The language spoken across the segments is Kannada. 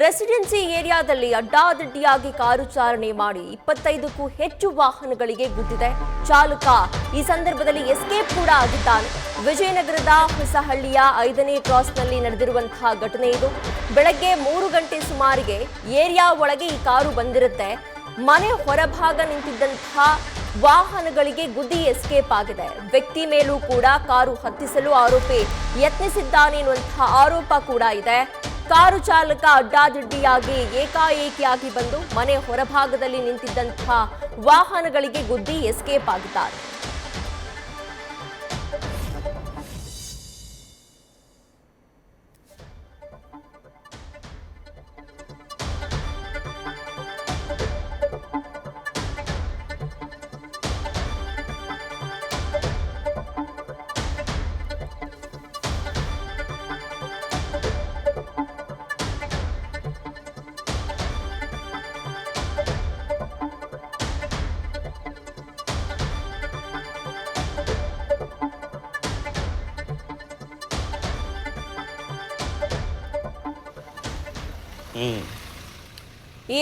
ರೆಸಿಡೆನ್ಸಿ ಏರಿಯಾದಲ್ಲಿ ಅಡ್ಡಾದಿಡ್ಡಿಯಾಗಿ ಕಾರು ಚಾಲನೆ ಮಾಡಿ 25ಕ್ಕೂ ಹೆಚ್ಚು ವಾಹನಗಳಿಗೆ ಗುದ್ದಿದೆ ಚಾಲಕ. ಈ ಸಂದರ್ಭದಲ್ಲಿ ಎಸ್ಕೇಪ್ ಕೂಡ ಆಗಿದ್ದಾನೆ. ವಿಜಯನಗರದ ಹೊಸಹಳ್ಳಿಯ 5ನೇ ಕ್ರಾಸ್ನಲ್ಲಿ ನಡೆದಿರುವಂತಹ ಘಟನೆ ಇದು. ಬೆಳಗ್ಗೆ 3 ಗಂಟೆ ಸುಮಾರಿಗೆ ಏರಿಯಾ ಒಳಗೆ ಈ ಕಾರು ಬಂದಿರುತ್ತೆ. ಮನೆ ಹೊರಭಾಗ ನಿಂತಿದ್ದಂತಹ ವಾಹನಗಳಿಗೆ ಗುದ್ದಿ ಎಸ್ಕೇಪ್ ಆಗಿದೆ. ವ್ಯಕ್ತಿ ಮೇಲೂ ಕೂಡ ಕಾರು ಹತ್ತಿಸಲು ಆರೋಪಿ ಯತ್ನಿಸಿದ್ದಾನೆ ಎನ್ನುವಂತಹ ಆರೋಪ ಕೂಡ ಇದೆ. ಕಾರು ಚಾಲಕ ಅಡ್ಡಾದಿಡ್ಡಿಯಾಗಿ ಏಕಾಏಕಿಯಾಗಿ ಬಂದು ಮನೆ ಹೊರಭಾಗದಲ್ಲಿ ನಿಂತಿದ್ದಂತಹ ವಾಹನಗಳಿಗೆ ಗುದ್ದಿ ಎಸ್ಕೇಪ್ ಆಗಿದ್ದಾರೆ.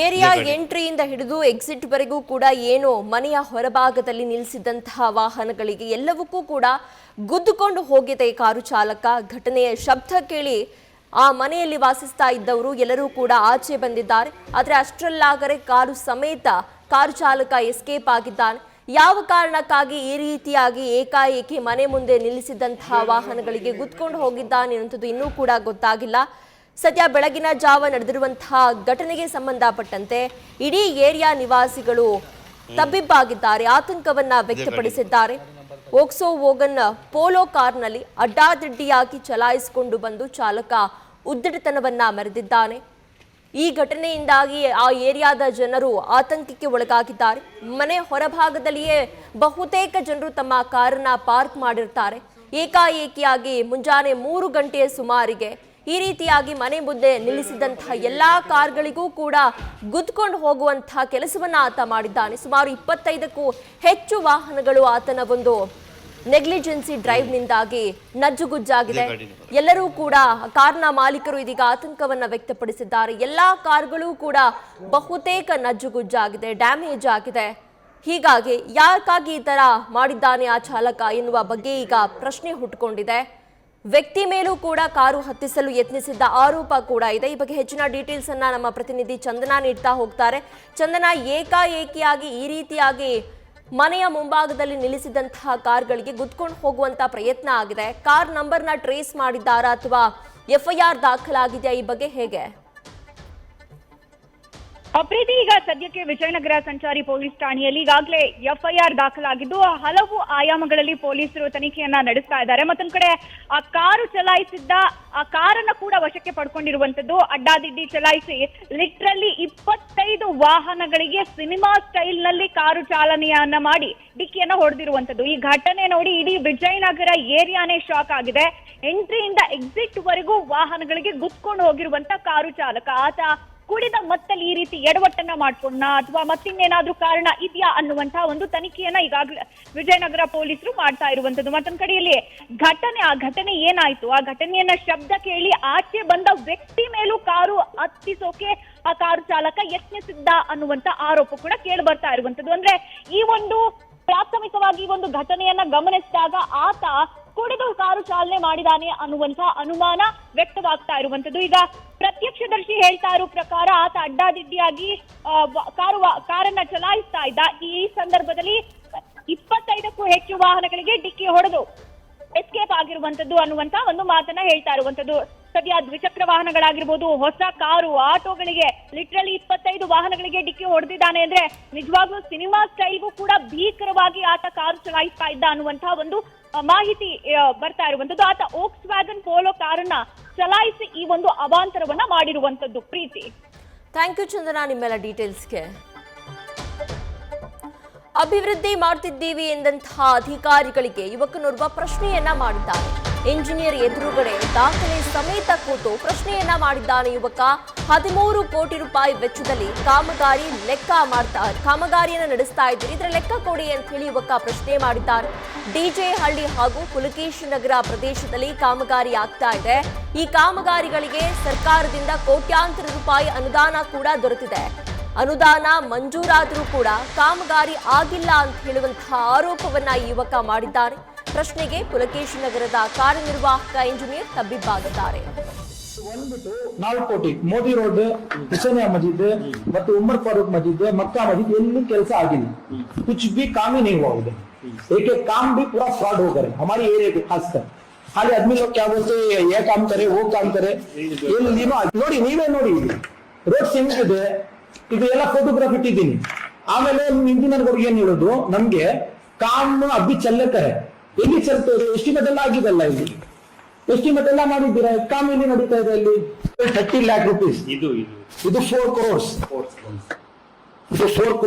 ಏರಿಯಾ ಎಂಟ್ರಿಯಿಂದ ಹಿಡಿದು ಎಕ್ಸಿಟ್ ವರೆಗೂ ಕೂಡ ಏನು ಮನೆಯ ಹೊರಭಾಗದಲ್ಲಿ ನಿಲ್ಲಿಸಿದಂತಹ ವಾಹನಗಳಿಗೆ ಎಲ್ಲವಕ್ಕೂ ಕೂಡ ಗುದ್ದುಕೊಂಡು ಹೋಗಿದೆ ಕಾರು ಚಾಲಕ. ಘಟನೆಯ ಶಬ್ದ ಕೇಳಿ ಆ ಮನೆಯಲ್ಲಿ ವಾಸಿಸ್ತಾ ಇದ್ದವರು ಎಲ್ಲರೂ ಕೂಡ ಆಚೆ ಬಂದಿದ್ದಾರೆ. ಆದರೆ ಅಷ್ಟರಲ್ಲಾಗರೆ ಕಾರು ಸಮೇತ ಕಾರು ಚಾಲಕ ಎಸ್ಕೇಪ್ ಆಗಿದ್ದಾನೆ. ಯಾವ ಕಾರಣಕ್ಕಾಗಿ ಈ ರೀತಿಯಾಗಿ ಏಕಾಏಕಿ ಮನೆ ಮುಂದೆ ನಿಲ್ಲಿಸಿದಂತಹ ವಾಹನಗಳಿಗೆ ಗುದ್ದುಕೊಂಡು ಹೋಗಿದ್ದಾನೆ ಅನ್ನುವಂಥದ್ದು ಇನ್ನೂ ಕೂಡ ಗೊತ್ತಾಗಿಲ್ಲ. ಸದ್ಯ ಬೆಳಗಿನ ಜಾವ ನಡೆದಿರುವಂತಹ ಘಟನೆಗೆ ಸಂಬಂಧಪಟ್ಟಂತೆ ಇಡೀ ಏರಿಯಾ ನಿವಾಸಿಗಳು ತಬ್ಬಿಬ್ಬಾಗಿದ್ದಾರೆ, ಆತಂಕವನ್ನ ವ್ಯಕ್ತಪಡಿಸಿದ್ದಾರೆ. ವೋಕ್ಸೋ ವೋಗನ್ ಪೋಲೋ ಕಾರ್ನಲ್ಲಿ ಅಡ್ಡಾದಿಡ್ಡಿಯಾಗಿ ಚಲಾಯಿಸಿಕೊಂಡು ಬಂದು ಚಾಲಕ ಉದ್ದಿಟತನವನ್ನ ಮೆರೆದಿದ್ದಾನೆ. ಈ ಘಟನೆಯಿಂದಾಗಿ ಆ ಏರಿಯಾದ ಜನರು ಆತಂಕಕ್ಕೆ ಒಳಗಾಗಿದ್ದಾರೆ. ಮನೆ ಹೊರಭಾಗದಲ್ಲಿಯೇ ಬಹುತೇಕ ಜನರು ತಮ್ಮ ಕಾರನ್ನ ಪಾರ್ಕ್ ಮಾಡಿರ್ತಾರೆ. ಏಕಾಏಕಿಯಾಗಿ ಮುಂಜಾನೆ 3 ಗಂಟೆಯ ಸುಮಾರಿಗೆ ಈ ರೀತಿಯಾಗಿ ಮನೆ ಮುಂದೆ ನಿಲ್ಲಿಸಿದಂತಹ ಎಲ್ಲಾ ಕಾರ್ಗಳಿಗೂ ಕೂಡ ಗುದ್ದುಕೊಂಡು ಹೋಗುವಂತಹ ಕೆಲಸವನ್ನ ಆತ ಮಾಡಿದ್ದಾನೆ. ಸುಮಾರು 25ಕ್ಕೂ ಹೆಚ್ಚು ವಾಹನಗಳು ಆತನ ಒಂದು ನೆಗ್ಲಿಜೆನ್ಸಿ ಡ್ರೈವ್ನಿಂದಾಗಿ ನಜ್ಜುಗುಜ್ಜಾಗಿದೆ. ಎಲ್ಲರೂ ಕೂಡ ಕಾರ್ನ ಮಾಲೀಕರು ಇದೀಗ ಆತಂಕವನ್ನ ವ್ಯಕ್ತಪಡಿಸಿದ್ದಾರೆ. ಎಲ್ಲಾ ಕಾರ್ಗಳು ಕೂಡ ಬಹುತೇಕ ನಜ್ಜುಗುಜ್ಜಾಗಿದೆ, ಡ್ಯಾಮೇಜ್ ಆಗಿದೆ. ಹೀಗಾಗಿ ಯಾಕಾಗಿ ಈ ತರ ಮಾಡಿದ್ದಾನೆ ಆ ಚಾಲಕ ಎನ್ನುವ ಬಗ್ಗೆ ಈಗ ಪ್ರಶ್ನೆ ಹುಟ್ಟುಕೊಂಡಿದೆ. ವ್ಯಕ್ತಿ ಮೇಲೂ ಕೂಡ ಕಾರು ಹತ್ತಿಸಲು ಯತ್ನಿಸಿದ್ದ ಆರೋಪ ಕೂಡ ಇದೆ. ಈ ಬಗ್ಗೆ ಹೆಚ್ಚಿನ ಡೀಟೇಲ್ಸ್ ಅನ್ನ ನಮ್ಮ ಪ್ರತಿನಿಧಿ ಚಂದನ ನೀಡ್ತಾ ಹೋಗ್ತಾರೆ. ಚಂದನ, ಏಕಾಏಕಿಯಾಗಿ ಈ ರೀತಿಯಾಗಿ ಮನೆಯ ಮುಂಭಾಗದಲ್ಲಿ ನಿಲ್ಲಿಸಿದಂತಹ ಕಾರ್ಗಳಿಗೆ ಗುದ್ದುಕೊಂಡು ಹೋಗುವಂತ ಪ್ರಯತ್ನ ಆಗಿದೆ. ಕಾರ್ ನಂಬರ್ನ ಟ್ರೇಸ್ ಮಾಡಿದ್ದಾರಾ ಅಥವಾ FIR ದಾಖಲಾಗಿದೆಯಾ? ಈ ಬಗ್ಗೆ ಹೇಗೆ? ಪ್ರೀತಿ, ಈಗ ಸದ್ಯಕ್ಕೆ ವಿಜಯನಗರ ಸಂಚಾರಿ ಪೊಲೀಸ್ ಠಾಣೆಯಲ್ಲಿ ಈಗಾಗಲೇ FIR ದಾಖಲಾಗಿದ್ದು ಹಲವು ಆಯಾಮಗಳಲ್ಲಿ ಪೊಲೀಸರು ತನಿಖೆಯನ್ನ ನಡೆಸ್ತಾ ಇದ್ದಾರೆ. ಮತ್ತೊಂದ್ ಕಡೆ ಆ ಕಾರು ಚಲಾಯಿಸಿದ್ದ ಆ ಕಾರನ್ನ ಕೂಡ ವಶಕ್ಕೆ ಪಡ್ಕೊಂಡಿರುವಂತದ್ದು. ಅಡ್ಡಾದಿಡ್ಡಿ ಚಲಾಯಿಸಿ ಲಿಟ್ರಲಿ 25 ವಾಹನಗಳಿಗೆ ಸಿನಿಮಾ ಸ್ಟೈಲ್ ನಲ್ಲಿ ಕಾರು ಚಾಲನೆಯನ್ನ ಮಾಡಿ ಡಿಕ್ಕಿಯನ್ನ ಹೊಡೆದಿರುವಂತದ್ದು. ಈ ಘಟನೆ ನೋಡಿ ಇಡೀ ವಿಜಯನಗರ ಏರಿಯಾನೇ ಶಾಕ್ ಆಗಿದೆ. ಎಂಟ್ರಿಯಿಂದ ಎಕ್ಸಿಟ್ ವರೆಗೂ ವಾಹನಗಳಿಗೆ ಗುದ್ದುಕೊಂಡು ಹೋಗಿರುವಂತ ಕಾರು ಚಾಲಕ ಆತ ಕುಡಿದ ಮತ್ತಲ್ಲಿ ಈ ರೀತಿ ಎಡವಟ್ಟನ್ನ ಮಾಡ್ಕೊಂಡ ಅಥವಾ ಮತ್ತಿನ್ನೇನಾದ್ರೂ ಕಾರಣ ಇದೆಯಾ ಅನ್ನುವಂತಹ ಒಂದು ತನಿಖೆಯನ್ನ ಈಗಾಗಲೇ ವಿಜಯನಗರ ಪೊಲೀಸರು ಮಾಡ್ತಾ ಇರುವಂತದ್ದು. ಮತ್ತೊಂದ್ ಕಡೆಯಲ್ಲಿ ಆ ಘಟನೆ ಏನಾಯ್ತು, ಆ ಘಟನೆಯನ್ನ ಶಬ್ದ ಕೇಳಿ ಆಚೆ ಬಂದ ವ್ಯಕ್ತಿ ಮೇಲೂ ಕಾರು ಹತ್ತಿಸೋಕೆ ಆ ಕಾರು ಚಾಲಕ ಯತ್ನಿಸಿದ್ದ ಅನ್ನುವಂತ ಆರೋಪ ಕೂಡ ಕೇಳಿ ಬರ್ತಾ ಇರುವಂತದ್ದು. ಅಂದ್ರೆ ಈ ಒಂದು ಪ್ರಾಥಮಿಕವಾಗಿ ಈ ಒಂದು ಘಟನೆಯನ್ನ ಗಮನಿಸಿದಾಗ ಆತ ಕುಡಿದು ಕಾರು ಚಾಲನೆ ಮಾಡಿದಾನೆ ಅನ್ನುವಂತಹ ಅನುಮಾನ ವ್ಯಕ್ತವಾಗ್ತಾ ಇರುವಂತದ್ದು. ಈಗ ಪ್ರತ್ಯಕ್ಷದರ್ಶಿ ಹೇಳ್ತಾ ಇರೋ ಪ್ರಕಾರ ಆತ ಅಡ್ಡಾದಿಡ್ಡಿಯಾಗಿ ಕಾರನ್ನ ಚಲಾಯಿಸ್ತಾ ಇದ್ದ. ಈ ಸಂದರ್ಭದಲ್ಲಿ 25ಕ್ಕೂ ಹೆಚ್ಚು ವಾಹನಗಳಿಗೆ ಡಿಕ್ಕಿ ಹೊಡೆದು ಎಸ್ಕೇಪ್ ಆಗಿರುವಂತದ್ದು ಅನ್ನುವಂತ ಒಂದು ಮಾತನ್ನ ಹೇಳ್ತಾ ಇರುವಂತದ್ದು. ಸದ್ಯ ದ್ವಿಚಕ್ರ ವಾಹನಗಳಾಗಿರ್ಬೋದು, ಹೊಸ ಕಾರು, ಆಟೋಗಳಿಗೆ ಲಿಟ್ರಲಿ 25 ವಾಹನಗಳಿಗೆ ಡಿಕ್ಕಿ ಹೊಡೆದಿದ್ದಾನೆ ಅಂದ್ರೆ ನಿಜವಾಗ್ಲೂ ಸಿನಿಮಾ ಸ್ಟೈಲ್ಗೂ ಕೂಡ ಭೀಕರವಾಗಿ ಆತ ಕಾರು ಚಲಾಯಿಸ್ತಾ ಇದ್ದ ಅನ್ನುವಂತಹ ಒಂದು ಮಾಹಿತಿ ಬರ್ತಾ ಇರುವಂತದ್ದು. ಆತ ವೋಕ್ಸ್ ವ್ಯಾಗನ್ ಪೋಲೋ ಕಾರನ್ನ ಚಲಾಯಿಸಿ ಈ ಒಂದು ಅವಾಂತರವನ್ನ ಮಾಡಿರುವಂತದ್ದು. ಪ್ರೀತಿ, ಥ್ಯಾಂಕ್ ಯು ಚಂದನ ನಿಮ್ಮೆಲ್ಲ ಡೀಟೇಲ್ಸ್ಗೆ. ಅಭಿವೃದ್ಧಿ ಮಾಡ್ತಿದ್ದೀವಿ ಎಂದಂತಹ ಅಧಿಕಾರಿಗಳಿಗೆ ಯುವಕನೋರ್ವ ಪ್ರಶ್ನೆಯನ್ನ ಮಾಡಿದ್ದಾರೆ. ಇಂಜಿನಿಯರ್ ಎದುರುಗಡೆ ದಾಖಲೆ ಸಮೇತ ಕೂತು ಪ್ರಶ್ನೆಯನ್ನ ಮಾಡಿದ್ದಾನೆ ಯುವಕ. 13 ಕೋಟಿ ರೂಪಾಯಿ ವೆಚ್ಚದಲ್ಲಿ ಕಾಮಗಾರಿಯನ್ನು ನಡೆಸ್ತಾ ಇದ್ದೀರಿ, ಇದರ ಲೆಕ್ಕ ಕೊಡಿ ಅಂತ ಹೇಳಿ ಯುವಕ ಪ್ರಶ್ನೆ ಮಾಡಿದ್ದಾರೆ. ಡಿಜೆ ಹಳ್ಳಿ ಹಾಗೂ ಪುಲಕೇಶಿ ನಗರ ಪ್ರದೇಶದಲ್ಲಿ ಕಾಮಗಾರಿ ಆಗ್ತಾ ಇದೆ. ಈ ಕಾಮಗಾರಿಗಳಿಗೆ ಸರ್ಕಾರದಿಂದ ಕೋಟ್ಯಾಂತರ ರೂಪಾಯಿ ಅನುದಾನ ಕೂಡ ದೊರೆತಿದೆ. ಅನುದಾನ ಮಂಜೂರಾದರೂ ಕೂಡ ಕಾಮಗಾರಿ ಆಗಿಲ್ಲ ಅಂತ ಹೇಳುವಂತಹ ಆರೋಪವನ್ನ ಈ ಯುವಕ ಮಾಡಿದ್ದಾರೆ. ಪ್ರಶ್ನೆಗೆ ಪುಲಕೇಶಿ ನಗರದ ಕಾರ್ಯನಿರ್ವಾಹಕ ಇಂಜಿನಿಯರ್ ತಬ್ಬಿಬ್ಬಾಗಿದ್ದಾರೆ. 4 ಕೋಟಿ ಮೋದಿ ರೋಡ್, ಹುಸೇನಿಯಾ ಮಸ್ಜಿದ್ ಮತ್ತು ಉಮರ್ ಫಾरूक मस्जिद, मक्का मस्जिद ಎಲ್ಲೂ ಕೆಲಸ ಆಗಿಲ್ಲ. कुछ भी काम ही नहीं हुआ उधर. एक एक काम भी पूरा फ्रॉड हो गए हमारे एरिया के खासकर. खाली आदमी लोग क्या बोलते हैं, ये काम करे वो काम करे. ನೋಡಿ ನೀವೇ ನೋಡಿ, ರೋಡ್ ಸಿಂಗ್ ಇದೆ, ಇದು ಎಲ್ಲ ಫೋಟೋಗ್ರಾಫ್ ಇಟ್ಟಿದ್ದೀನಿ. ಆಮೇಲೆ ಇಂಜಿನಿಯರ್ಗಳಿಗೆ ಏನ್ ಹೇಳೋದು, ನಮ್ಗೆ ಕಾಮ್ ಅಬ್ಬಿ ಚಲ್ಲತಾರೆ. ಎಲ್ಲಿ ಚಲ್ತದೆ? ಎಸ್ಟಿಮೇಟ್ ಎಲ್ಲ ಆಗಿದಲ್ಲ, ಇಲ್ಲಿ ಎಸ್ಟಿಮೇಟ್ ಎಲ್ಲ ಮಾಡಿದ್ದೀರಾ, ಕಾಮ್ ಇಲ್ಲಿ ನಡೀತಾ ಇದೆ. ಇಲ್ಲಿ 30 lakh rupees, ಇದು 4 crores, ಇದು 4 crores.